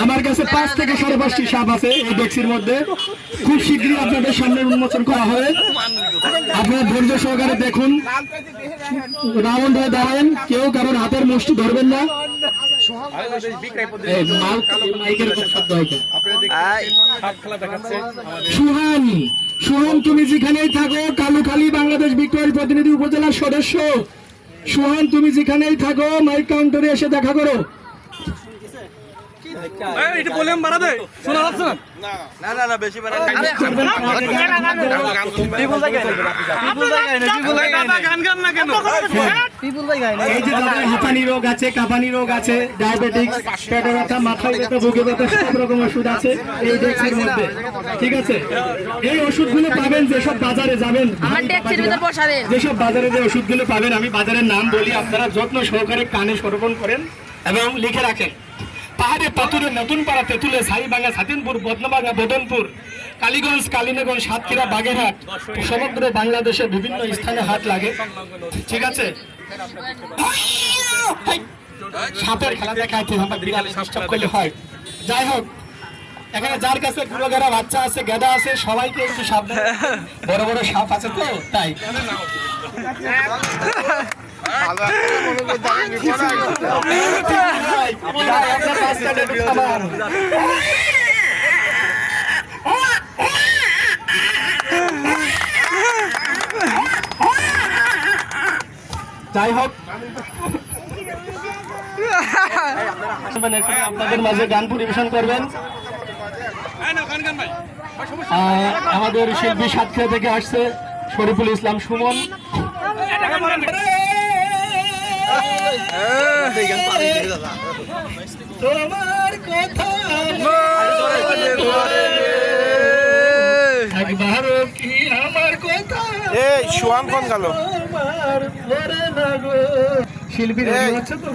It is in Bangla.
আমার কাছে 5 থেকে 5.5টি সাপ আছে এই ডেক্সির মধ্যে। খুব শীঘ্রই আপনাদের সামনে উন্মোচন করা হবে। আপনারা ধৈর্য সহকারে দেখুন, রাউন্ড হয়ে দাঁড়ান, কেউ কারোর হাতের মুষ্টি ধরবেন না। সুহান, সুহান তুমি যেখানেই থাকো, কালুখালী বাংলাদেশ বিক্রয় প্রতিনিধি উপজেলার সদস্য সুহান, তুমি যেখানেই থাকো মাইক কাউন্টারে এসে দেখা করো। হাঁপানি রোগ আছে, কাঁপানি রোগ আছে, ডায়াবেটিক্স, পেটে ব্যথা, মাথায় ব্যথা, বুকে ব্যথা, সব রকম ওষুধ আছে এই ডেক্সির মধ্যে। ঠিক আছে, এই ওষুধগুলো পাবেন যেসব বাজারে যাবেন, যেসব বাজারে যে ওষুধগুলো পাবেন, আমি বাজারের নাম বলি, আপনারা যত্ন সহকারে কানে সংরক্ষণ করেন এবং লিখে রাখেন। পাহাড়ে পাথুরে, নতুন পাড়া, তেঁতুলে, সাইবাঙ্গা, ছাতিনপুর, বদনাবাঙ্গা, বদনপুর, কালীগঞ্জ, কালীনগর, সাতক্ষীরা, বাগেরহাট, সমগ্র বাংলাদেশের বিভিন্ন স্থানে হাট লাগে। ঠিক আছে, সাপের খেলা দেখাচ্ছে, করলে হয়। যাই হোক, এখানে যার কাছে গুড়োগাড়া বাচ্চা আছে, গেদা আছে, সবাইকে একটু সাবধান, বড় বড় সাপ আছে তো তাই। যাই হোক, আপনাদের মাঝে গান পরিবেশন করবেন আমাদের শিল্পী সাতক্ষীরা থেকে আসছে শরীফুল ইসলাম সুমন। তোমার কথা একবারও কি আমার কথা, এই সুয়ান কোন গেল শিল্পী রেডি হচ্ছে তো।